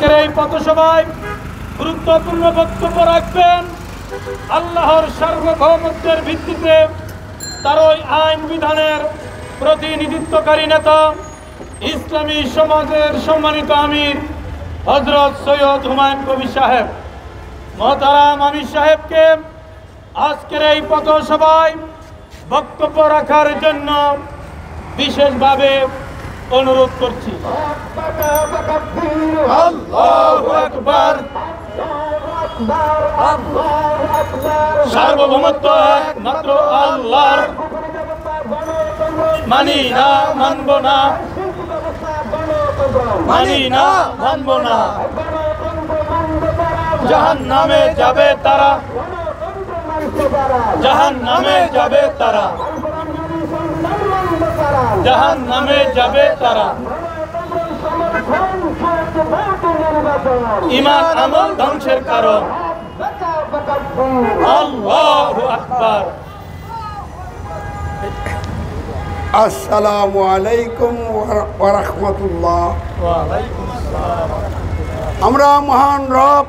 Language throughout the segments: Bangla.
আজকের এই পথসভায় গুরুত্বপূর্ণ বক্তব্য রাখবেন আল্লাহর সার্বভৌমত্বের ভিত্তিতে তার ওই আইন বিধানের প্রতিনিধিত্বকারী নেতা ইসলামী সমাজের সম্মানিত আমির হযরত সৈয়দ হুমায়ুন কবির সাহেব। মোহতারাম আমির সাহেবকে আজকের এই পথসভায় বক্তব্য রাখার জন্য বিশেষভাবে অনুরোধ করছি। আল্লাহু আকবার। সার্বভৌমত্ব একমাত্র আল্লাহর, মানি না মানব না, মানি না মানব না। জাহান্নামে যাবে তারা, জাহান্নামে যাবে তারা, জাহান্নামে যাবে তারা। ঈমান আমল ধ্বংসের কারণ। আল্লাহু আকবার। আসসালামু আলাইকুম ওয়া রাহমাতুল্লাহ। আমরা মহান রব,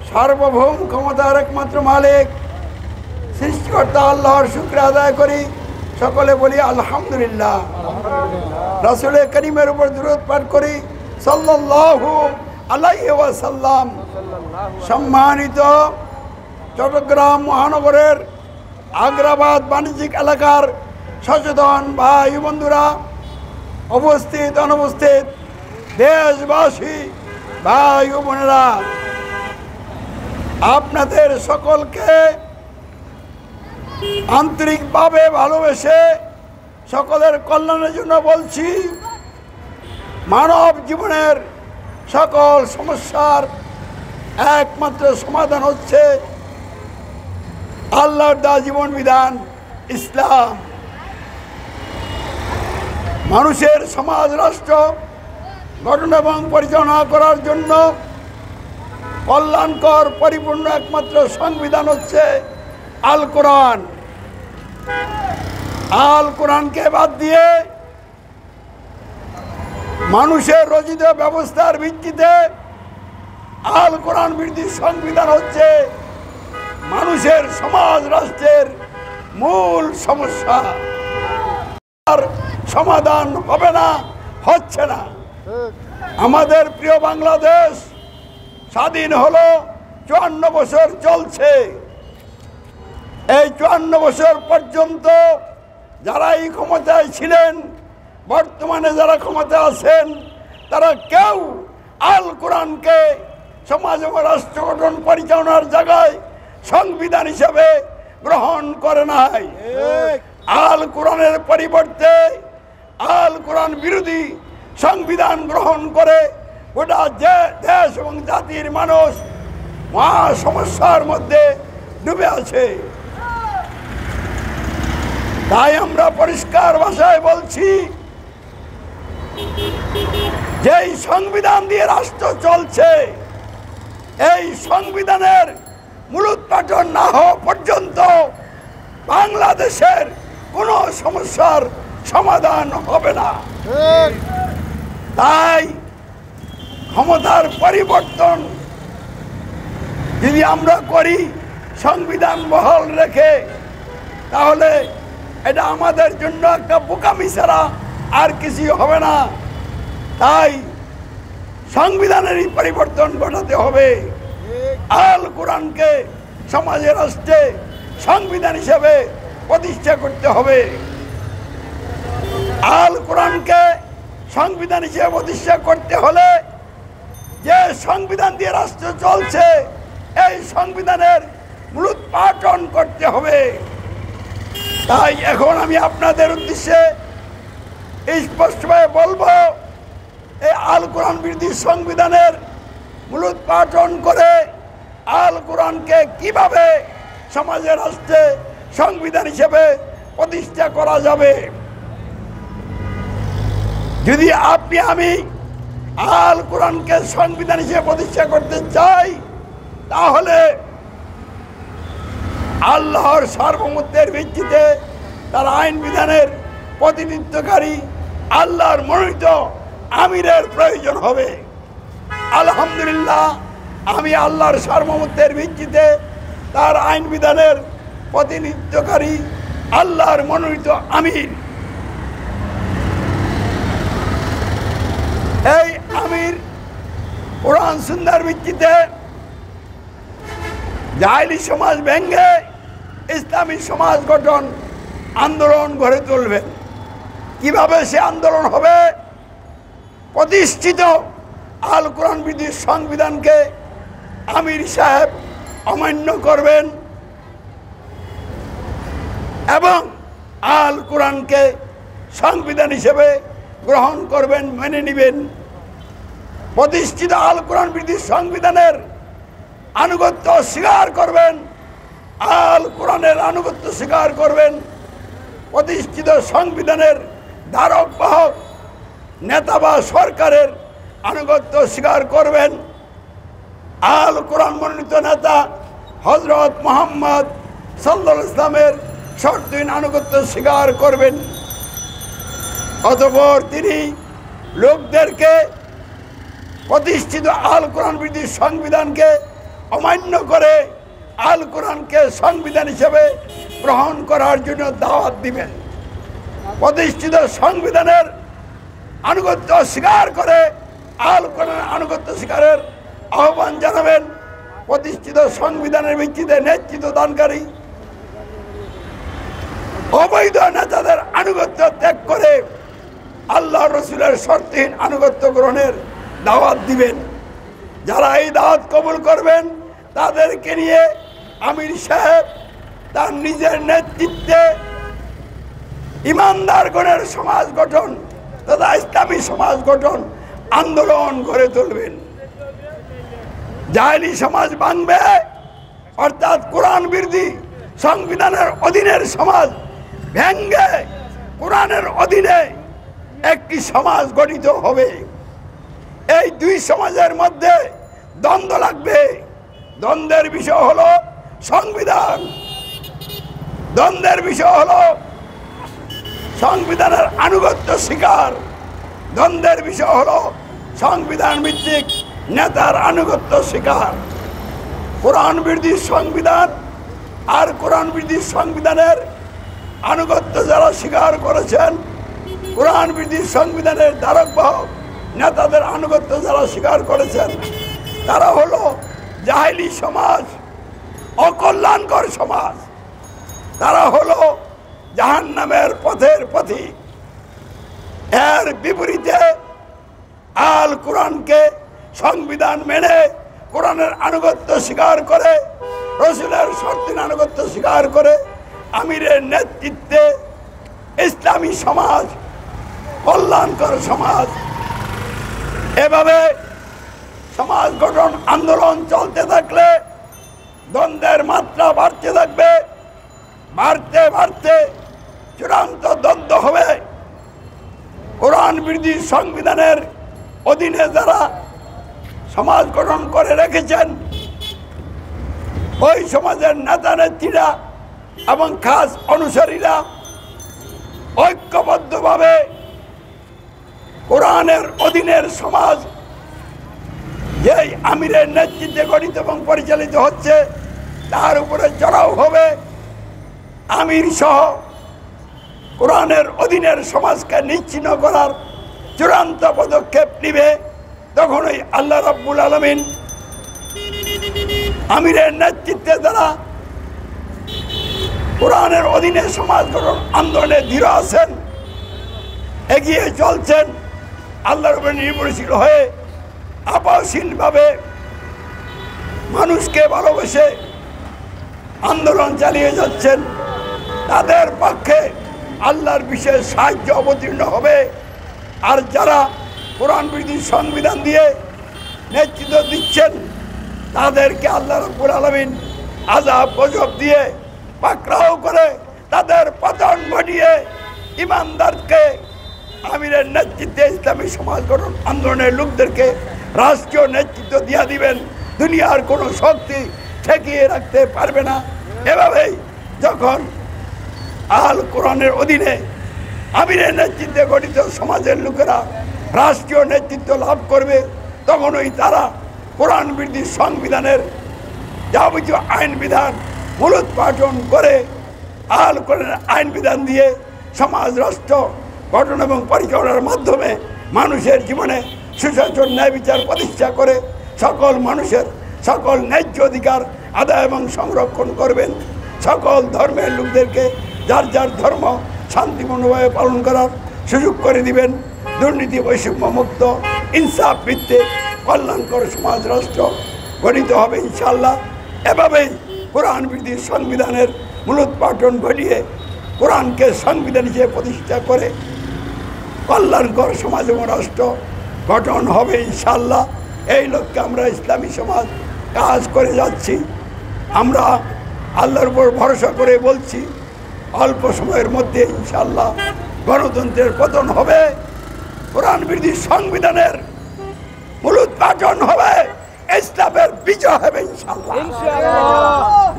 সার্বভৌম ক্ষমতার একমাত্র মালিক সৃষ্টিকর্তা আল্লাহর শুকর আদায় করি। সকলে বলি আলহামদুলিল্লাহ। রাসূল করিমের উপর দুরূদ পাঠ করি সাল্লাল্লাহু আলাইহি ওয়াসাল্লাম। সম্মানিত চট্টগ্রাম মহানগরের আগ্রাবাদ বাণিজ্যিক এলাকার সচেতন ভাই বন্ধুরা, উপস্থিত অনুপস্থিত দেশবাসী ভাই ও বোনেরা, আপনাদের সকলকে আন্তরিকভাবে ভালোবেসে সকলের কল্যাণের জন্য বলছি, মানব জীবনের সকল সমস্যার একমাত্র সমাধান হচ্ছে আল্লাহর দেওয়া জীবন বিধান ইসলাম। মানুষের সমাজ রাষ্ট্র গঠন এবং পরিচালনা করার জন্য কল্যাণকর পরিপূর্ণ একমাত্র সংবিধান হচ্ছে আল কোরআন। আল কোরআনকে বাদ দিয়ে মানুষের রচিত ব্যবস্থার ভিত্তিতে আল কোরআন বিরোধী সংবিধান হচ্ছে মানুষের সমাজ রাষ্ট্রের মূল সমস্যা। আর সমাধান হবে না, হচ্ছে না। আমাদের প্রিয় বাংলাদেশ স্বাধীন হলো 54 বছর চলছে। এই 54 বছর পর্যন্ত যারা এই ক্ষমতায় ছিলেন, বর্তমানে যারা ক্ষমতা আছেন, তারা কেউ আল কোরআনকে সমাজ ও রাষ্ট্র গঠন পরিচালনার জায়গায় সংবিধান হিসেবে গ্রহণ করে নাই। আল কোরআনের পরিবর্তে আল কোরআন বিরোধী সংবিধান গ্রহণ করে গোটা দেশ এবং জাতির মানুষ মহা সমস্যার মধ্যে ডুবে আছে। তাই আমরা পরিষ্কার ভাষায় বলছি, যেই সংবিধান দিয়ে রাষ্ট্র চলছে, এই সংবিধানের মূলোৎপাটন না হওয়া পর্যন্ত বাংলাদেশের কোনো সমস্যার সমাধান হবে না। তাই ক্ষমতার পরিবর্তন যদি আমরা করি সংবিধান বহাল রেখে, তাহলে এটা আমাদের জন্য একটা বোকামি ছাড়া আর কিছু হবে না। তাই সংবিধানেরই পরিবর্তন ঘটাতে হবে। আল কোরআনকে সমাজে রাষ্ট্রে সংবিধান হিসেবে প্রতিষ্ঠা করতে হবে। আল কোরআনকে সংবিধান হিসেবে প্রতিষ্ঠা করতে হলে যে সংবিধান দিয়ে রাষ্ট্র চলছে, এই সংবিধানের মূলোৎপাটন করতে হবে। তাই এখন আমি আপনাদের উদ্দেশ্যে স্পষ্টভাবে বলবো, এই আল কোরআন বিরোধী সংবিধানের মূলোৎপাটন করে আল কোরআনকে কিভাবে সমাজে রাষ্ট্রে সংবিধান হিসেবে প্রতিষ্ঠা করা যাবে। যদি আপনি আমি আল কোরআনকে সংবিধান হিসেবে প্রতিষ্ঠা করতে চাই, তাহলে আল্লাহর সার্বভৌমত্বের ভিত্তিতে তার আইন বিধানের প্রতিনিধিত্বকারী আল্লাহর মনোনীত আমিরের প্রয়োজন হবে। আলহামদুলিল্লাহ আমি আল্লাহর সার্বভৌমত্বের ভিত্তিতে তার আইন বিধানের প্রতিনিধিত্বকারী আল্লাহর মনোনীত আমির। এই আমির কোরআন সুন্নাহর ভিত্তিতে জাহেলি সমাজ ভেঙে ইসলামী সমাজ গঠন আন্দোলন গড়ে তুলবেন। কিভাবে সে আন্দোলন হবে? প্রতিষ্ঠিত আল কোরআন বিধি সংবিধানকে আমির সাহেব অমান্য করবেন এবং আল কোরআনকে সংবিধান হিসেবে গ্রহণ করবেন, মেনে নেবেন। প্রতিষ্ঠিত আল কোরআন বিধি সংবিধানের আনুগত্য স্বীকার করবেন, আল কোরআনের আনুগত্য স্বীকার করবেন। প্রতিষ্ঠিত সংবিধানের ধারক বাহক নেতা বা সরকারের আনুগত্য স্বীকার করবেন। আল কোরআন মনোনীত নেতা হযরত মুহাম্মদ সাল্লাল্লাহু আলাইহি ওয়াসাল্লামের শর্তহীন আনুগত্য স্বীকার করবেন। অতঃপর তিনি লোকদেরকে প্রতিষ্ঠিত আল কোরআন বিধি সংবিধানকে অমান্য করে আল কোরআনকে সংবিধান হিসেবে গ্রহণ করার জন্য দাওয়াত দিবেন। প্রতিষ্ঠিত সংবিধানের আনুগত্য স্বীকার করে আল কোরআনের আনুগত্য স্বীকারের আহ্বান জানাবেন। প্রতিষ্ঠিত সংবিধানের ভিত্তিতে নেতৃত্ব দানকারী অবৈধ নেতাদের আনুগত্য ত্যাগ করে আল্লাহ রসুলের শর্তহীন আনুগত্য গ্রহণের দাওয়াত দিবেন। যারা এই দাওয়াত কবুল করবেন তাদেরকে নিয়ে আমির সাহেব তার নিজের নেতৃত্বে ইমানদারগণের সমাজ গঠন তথা ইসলামী সমাজ গঠন আন্দোলন গড়ে তুলবেন। জাহেলি সমাজ ভাঙবে, অর্থাৎ কোরআন বিরোধী সংবিধানের অধীনের সমাজ ভেঙ্গে কোরআনের অধীনে একটি সমাজ গঠিত হবে। এই দুই সমাজের মধ্যে দ্বন্দ্ব লাগবে। দ্বন্দ্বের বিষয় হলো সংবিধান, দ্বন্দ্বের বিষয় হলো সংবিধানের আনুগত্য স্বীকার, দ্বন্দ্বের বিষয় হলো সংবিধান ভিত্তিক নেতার আনুগত্য স্বীকার। কোরআন বিরোধী সংবিধান আর কোরআন বিরোধী সংবিধানের আনুগত্য যারা স্বীকার করেছেন, কোরআন বিরোধী সংবিধানের ধারক বাহক নেতাদের আনুগত্য যারা স্বীকার করেছেন, তারা হলো জাহেলি সমাজ, অকল্যাণকর সমাজ। তারা হলো জাহান্নামের পথের পথিক। এর বিপরীতে আল কোরআনকে সংবিধান মেনে কোরআনের আনুগত্য স্বীকার করে, রসুলের শর্তহীন আনুগত্য স্বীকার করে আমিরের নেতৃত্বে ইসলামী সমাজ, কল্যাণকর সমাজ, এভাবে সমাজ গঠন আন্দোলন চলতে থাকলে দ্বন্দ্বের মাত্রা বাড়তে থাকবে। বাড়তে বাড়তে চূড়ান্ত দ্বন্দ্ব হবে। কোরআন বিরোধী সংবিধানের অধীনে যারা সমাজ গঠন করে রেখেছেন, ওই সমাজের নেতা নেত্রীরা এবং খাস অনুসারীরা ঐক্যবদ্ধভাবে কোরআনের অধীনের সমাজ যেই আমিরের নেতৃত্বে গঠিত এবং পরিচালিত হচ্ছে তার উপরে চড়াও হবে। আমির সহ কোরআনের অধীনের সমাজকে নিশ্চিহ্ন করার চূড়ান্ত পদক্ষেপ নিবে। তখনই আল্লাহ রাব্বুল আলামিন আমিরের নেতৃত্বে যারা কোরআনের অধীনে সমাজ গঠন আন্দোলনে দৃঢ় আছেন, এগিয়ে চলছেন, আল্লাহর উপরে নির্ভরশীল হয়ে আপসহীনভাবে মানুষকে ভালোবেসে আন্দোলন চালিয়ে যাচ্ছেন, তাদের পক্ষে আল্লাহর বিশেষ সাহায্য অবতীর্ণ হবে। আর যারা কোরআন বিরোধী সংবিধান দিয়ে নেতৃত্ব দিচ্ছেন তাদেরকে আল্লাহ রাব্বুল আলামিন আযাব গজব দিয়ে পাকড়াও করে তাদের পতন ঘটিয়ে ইমানদারকে আমিরের নেতৃত্বে ইসলামী সমাজ গঠন আন্দোলনের লোকদেরকে রাষ্ট্রীয় নেতৃত্ব দিয়ে দিবেন। দুনিয়ার কোনো শক্তি ঠেকিয়ে রাখতে পারবে না। এভাবেই যখন আল কোরআনের অধীনে আমিরের নেতৃত্বে গঠিত সমাজের লোকেরা রাষ্ট্রীয় নেতৃত্ব লাভ করবে, তখনই তারা কোরআন বিরোধী সংবিধানের যাবতীয় আইন বিধান মূলোৎপাটন করে আল কোরআনের আইন বিধান দিয়ে সমাজ রাষ্ট্র গঠন এবং পরিচালনার মাধ্যমে মানুষের জীবনে সুশাসন ন্যায় বিচার প্রতিষ্ঠা করে সকল মানুষের সকল ন্যায্য অধিকার আদায় এবং সংরক্ষণ করবেন। সকল ধর্মের লোকদেরকে যার যার ধর্ম শান্তিপূর্ণভাবে পালন করার সুযোগ করে দিবেন। দুর্নীতি বৈষম্য মুক্ত ইনসাফ ভিত্তিক কল্যাণকর সমাজ রাষ্ট্র গঠিত হবে ইনশাআল্লাহ। এভাবেই কোরআন বিরোধী সংবিধানের মূলোৎপাটন ঘটিয়ে কোরআনকে সংবিধান হিসেবে প্রতিষ্ঠা করে কল্যাণকর সমাজ এবং রাষ্ট্র গঠন হবে ইনশাআল্লাহ। এই লক্ষ্যে আমরা ইসলামী সমাজ কাজ করে যাচ্ছি। আমরা আল্লাহর উপর ভরসা করে বলছি, অল্প সময়ের মধ্যে ইনশাআল্লাহ গণতন্ত্রের পতন হবে, কোরআন বিরোধী সংবিধানের মূলোৎপাটন হবে, ইসলামের বিজয় হবে ইনশাআল্লাহ।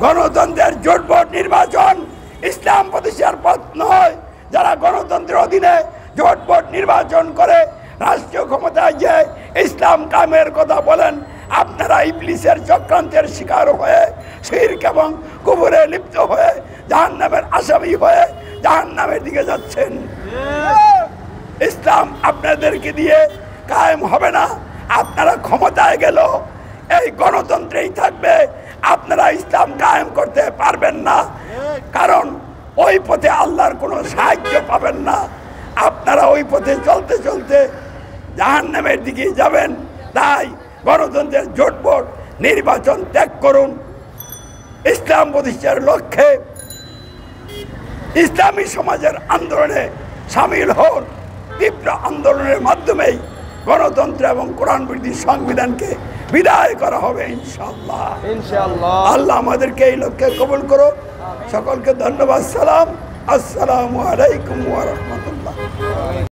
গণতন্ত্রের জোটভোট নির্বাচন ইসলাম প্রতিষ্ঠার পথ নয়। যারা গণতন্ত্রের অধীনে জোটভোট নির্বাচন করে রাষ্ট্রীয় ক্ষমতায় যে ইসলাম কায়েমের কথা বলেন, আপনারা ইবলিসের চক্রান্তের শিকার হয়ে শিরক এবং কুফরে লিপ্ত হয়ে জাহান্নামের আসামি হয়ে জাহান্নামের দিকে যাচ্ছেন। ইসলাম আপনাদেরকে দিয়ে কায়েম হবে না। আপনারা ক্ষমতায় গেল এই গণতন্ত্রেই থাকবে, আপনারা ইসলাম কায়েম করতে পারবেন না, কারণ ওই পথে আল্লাহর কোনো সাহায্য পাবেন না। আপনারা ওই পথে চলতে চলতে জাহান্নামের দিকে যাবেন। তাই গণতন্ত্রের জোটভোট নির্বাচন ত্যাগ করুন, ইসলাম প্রতিষ্ঠার লক্ষ্যে ইসলামী সমাজের আন্দোলনে সামিল হন। তীব্র আন্দোলনের মাধ্যমেই গণতন্ত্র এবং কোরআন বিরোধী সংবিধানকে বিদায় করা হবে ইনশাআল্লাহ। আল্লাহ আমাদেরকে এই লক্ষ্যে কবুল করো। সকলকে ধন্যবাদ। সালাম। আসসালামু আলাইকুম ওয়া রাহমাতুল্লাহ।